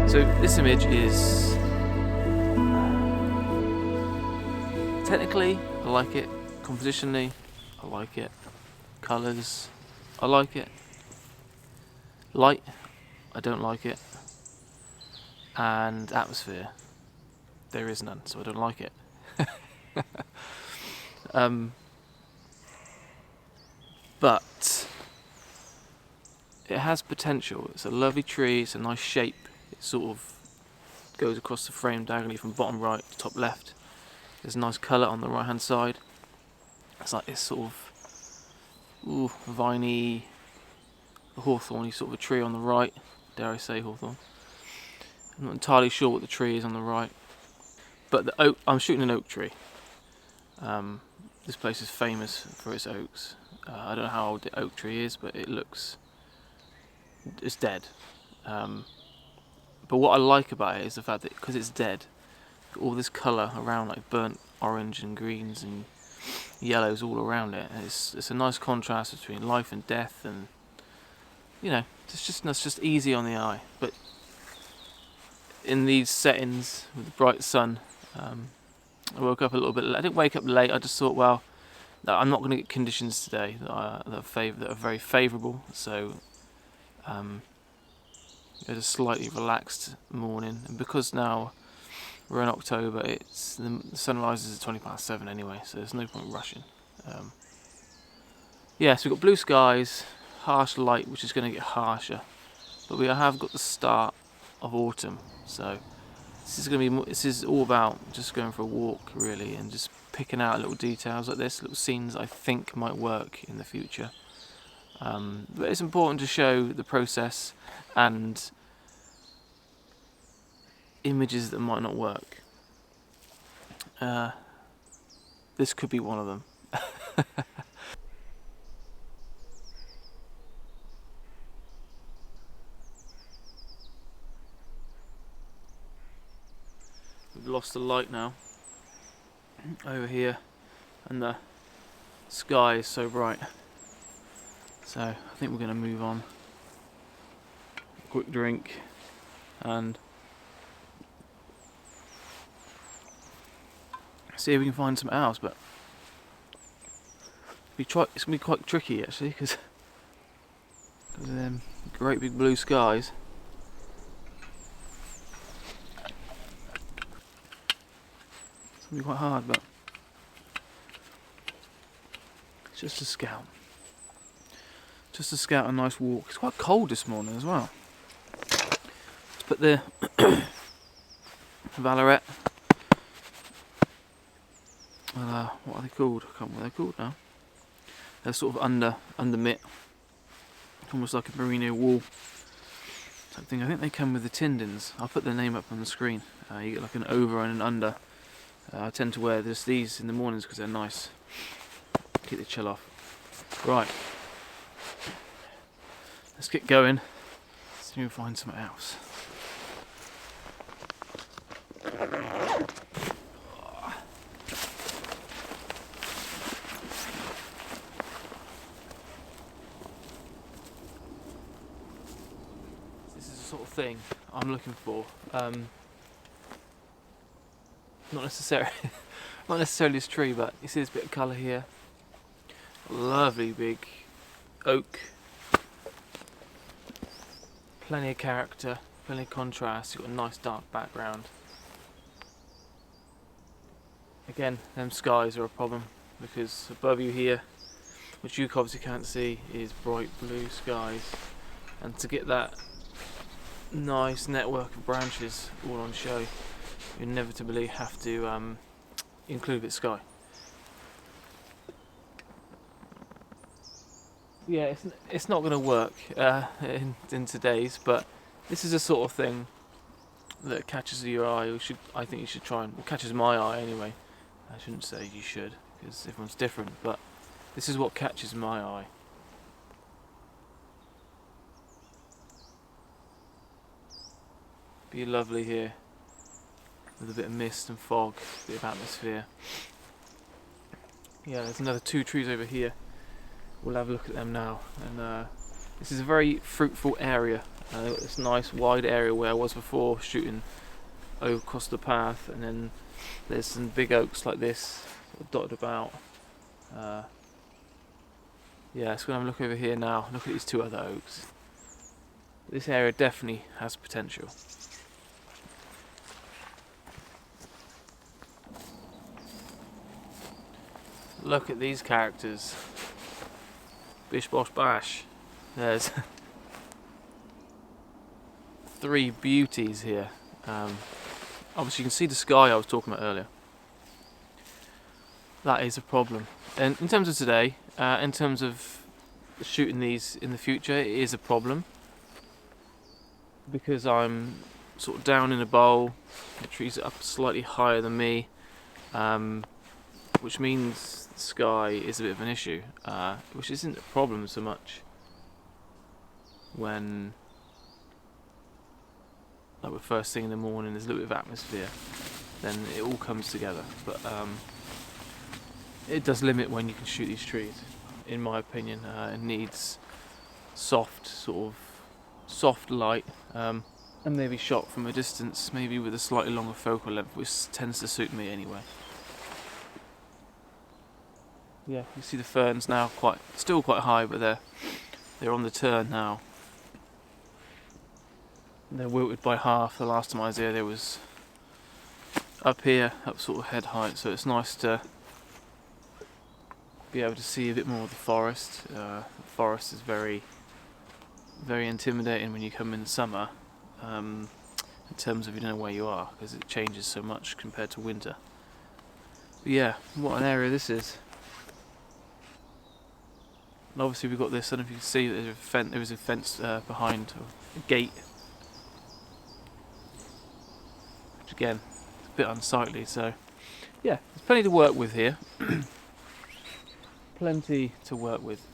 So this image is technically, I like it. Compositionally, I like it. Colours, I like it. Light, I don't like it. And atmosphere, there is none, so I don't like it. But it has potential. It's a lovely tree, it's a nice shape. It sort of goes across the frame diagonally from bottom right to top left. There's a nice colour on the right hand side. It's like this sort of viney, hawthorny sort of a tree on the right. Dare I say hawthorn? I'm not entirely sure what the tree is on the right. But the oak, I'm shooting an oak tree. This place is famous for its oaks. I don't know how old the oak tree is, but it's dead. But what I like about it is the fact that because it's dead, all this colour around, like burnt orange and greens and yellows all around it. And it's a nice contrast between life and death, and you know, it's just easy on the eye. But in these settings with the bright sun, I woke up a little bit late. I didn't wake up late. I just thought, well, I'm not going to get conditions today that are very favourable. So it was a slightly relaxed morning, and because now we're in October, the sun rises at 7:20 anyway, so there's no point rushing. Yeah, so we've got blue skies, harsh light, which is going to get harsher, but we have got the start of autumn. So this is all about just going for a walk, really, and just picking out little details like this, little scenes I think might work in the future. But it's important to show the process and images that might not work. This could be one of them. We've lost the light now over here, and the sky is so bright. So I think we're going to move on. A quick drink and see if we can find some owls, but it's going to be quite tricky actually, because of them great big blue skies. It's going to be quite hard, but it's just a scout. Just to scout a nice walk. It's quite cold this morning as well. Let's put the Valorette. What are they called? I can't remember what they're called now. They're sort of under mitt, almost like a merino wool type thing. I think they come with the Tindins. I'll put their name up on the screen. You get like an over and an under. I tend to wear just these in the mornings because they're nice. Keep the chill off. Right. Let's get going. See if we can find something else. This is the sort of thing I'm looking for. Not necessarily this tree, but you see this bit of colour here. Lovely big oak. Plenty of character, plenty of contrast. You've got a nice dark background. Again, them skies are a problem because above you here, which you obviously can't see, is bright blue skies. And to get that nice network of branches all on show, you inevitably have to include a bit of sky. Yeah, it's not going to work in today's, but this is a sort of thing that catches your eye. I think you should try and, well, catches my eye anyway. I shouldn't say you should, because everyone's different, but this is what catches my eye. Be lovely here, with a bit of mist and fog, a bit of atmosphere. Yeah, there's another 2 trees over here. We'll have a look at them now, and This is a very fruitful area. This nice wide area where I was before shooting over across the path, and then there's some big oaks like this dotted about. Yeah, so I'm gonna look over here now. Look at these two other oaks. This area definitely has potential. Look at these characters. Bish bosh bash. There's 3 beauties here. Obviously you can see the sky I was talking about earlier. That is a problem. And in terms of today, in terms of shooting these in the future, it is a problem. Because I'm sort of down in a bowl, the trees are up slightly higher than me, which means the sky is a bit of an issue, which isn't a problem so much when, like, we're first thing in the morning, there's a little bit of atmosphere, then it all comes together. But it does limit when you can shoot these trees, in my opinion. It needs soft light, and maybe shot from a distance, maybe with a slightly longer focal length, which tends to suit me anyway. Yeah, you see the ferns now still quite high, but they're on the turn now. They're wilted by half. The last time I was there, there was up here, up sort of head height, so it's nice to be able to see a bit more of the forest. The forest is very intimidating when you come in the summer, in terms of you don't know where you are, because it changes so much compared to winter. But yeah, what an area this is. And obviously we've got this, I don't know if you can see, there is a fence behind, a gate, which again, is a bit unsightly, so yeah, there's plenty to work with here. Plenty to work with.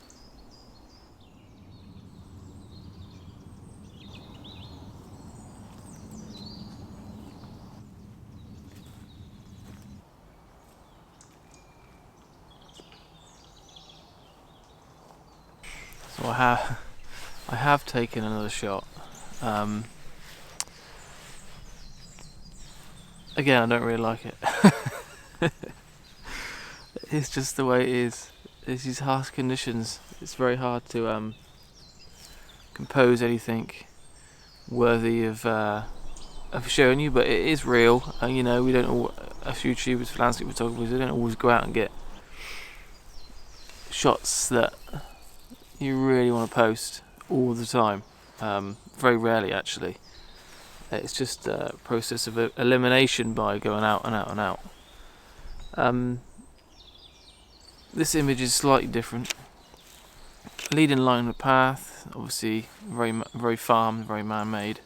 So I have taken another shot. Again, I don't really like it. It's just the way it is. It's these harsh conditions. It's very hard to compose anything worthy of showing you, but it is real. You know, we don't all, as YouTubers, landscape photographers, they don't always go out and get shots that you really want to post all the time. Very rarely, actually. It's just a process of elimination by going out and out and out. This image is slightly different. Lead in line with path, obviously very farmed, very man-made.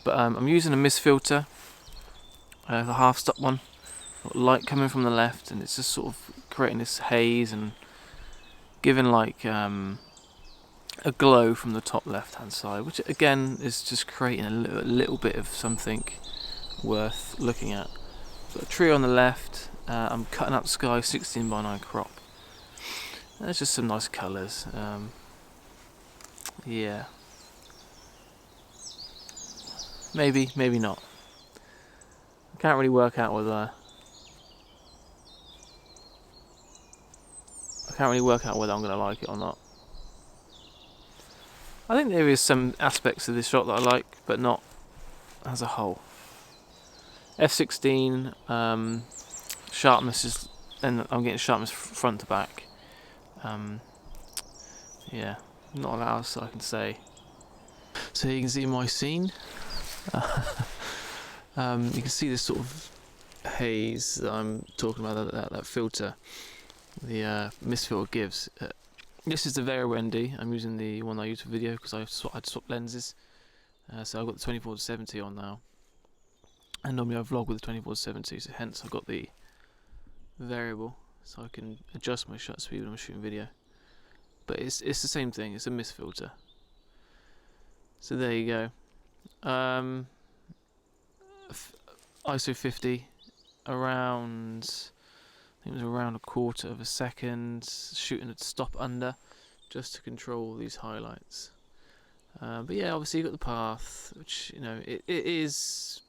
But I'm using a mist filter, the half-stop one. Got light coming from the left, and it's just sort of creating this haze and giving like a glow from the top left-hand side, which again is just creating a little bit of something worth looking at. Got a tree on the left. I'm cutting up sky 16:9 crop. There's just some nice colours. Yeah. Maybe not. I can't really work out whether I'm going to like it or not. I think there is some aspects of this shot that I like, but not as a whole. F16, sharpness is, and I'm getting sharpness front to back. Yeah, not a lot else I can say. So you can see my scene. You can see this sort of haze that I'm talking about, that filter, the mist filter gives. This is the Vera Wendy. I'm using the one I used for video because I'd swapped lenses. So I've got the 24-70 on now. And normally I vlog with the 24-70, so hence I've got the variable, so I can adjust my shutter speed when I'm shooting video. But it's the same thing, it's a mist filter. So there you go. ISO 50, around, I think it was around a quarter of a second, shooting at stop under, just to control these highlights. But yeah, obviously you got the path, which, you know, it is,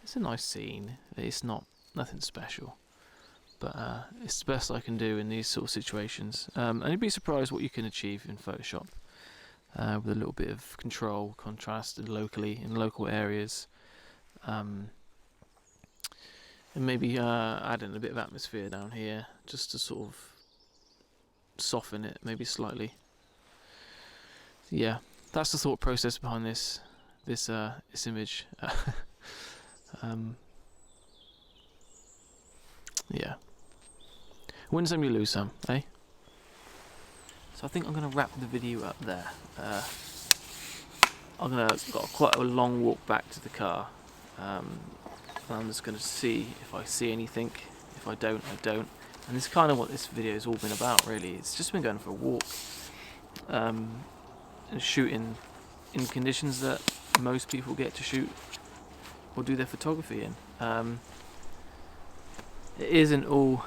it's a nice scene. It's not nothing special, but it's the best I can do in these sort of situations. And you'd be surprised what you can achieve in Photoshop with a little bit of control, contrast, and locally in local areas, and maybe add in a bit of atmosphere down here just to sort of soften it, maybe slightly. Yeah, that's the thought process behind this image. Yeah, win some, you lose some, eh? So I think I'm gonna wrap the video up there. Got quite a long walk back to the car. And I'm just gonna see if I see anything. If I don't, I don't. And this is kind of what this video has all been about, really. It's just been going for a walk. And shooting in conditions that most people get to shoot or do their photography in. It isn't all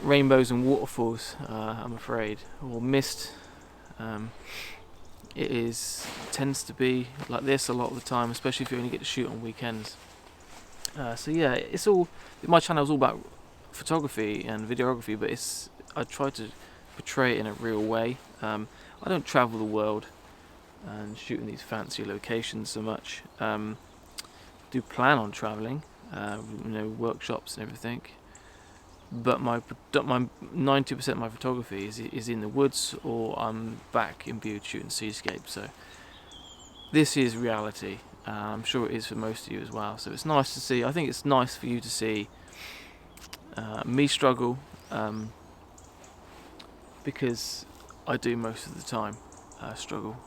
rainbows and waterfalls, I'm afraid, or mist. It tends to be like this a lot of the time, especially if you only get to shoot on weekends. So yeah, my channel is all about photography and videography, but I try to portray it in a real way. I don't travel the world and shoot in these fancy locations so much. Do plan on traveling, workshops and everything. But my 90% of my photography is in the woods, or I'm back in Bude shooting seascapes. So this is reality. I'm sure it is for most of you as well. So it's nice to see. I think it's nice for you to see me struggle, because I do most of the time struggle.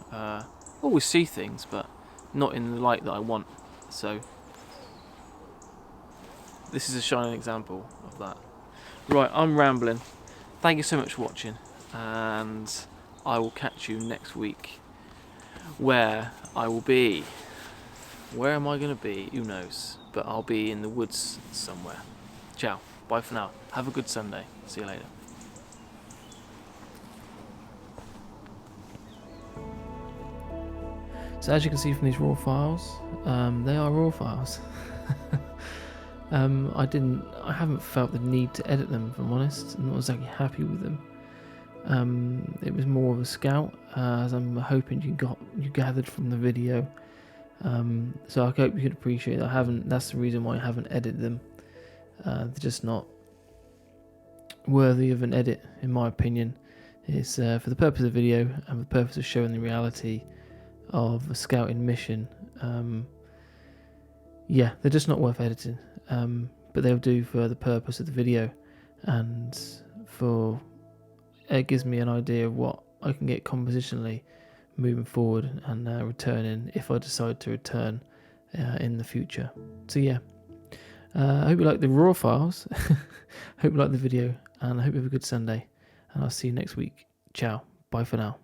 Always see things, but not in the light that I want. So this is a shining example of that. Right, I'm rambling. Thank you so much for watching, and I will catch you next week, where I will be. Where am I going to be? Who knows? But I'll be in the woods somewhere. Ciao. Bye for now. Have a good Sunday. See you later. So as you can see from these raw files, they are raw files. I haven't felt the need to edit them, if I'm honest. I'm not exactly happy with them. It was more of a scout, as I'm hoping you gathered from the video. So I hope you could appreciate that. That's the reason why I haven't edited them. They're just not worthy of an edit, in my opinion. It's for the purpose of the video and for the purpose of showing the reality of a scouting mission. Yeah, they're just not worth editing. But they'll do for the purpose of the video, and it gives me an idea of what I can get compositionally moving forward and returning, if I decide to return in the future. So yeah, I hope you like the raw files. Hope you like the video, and I hope you have a good Sunday, and I'll see you next week. Ciao, bye for now.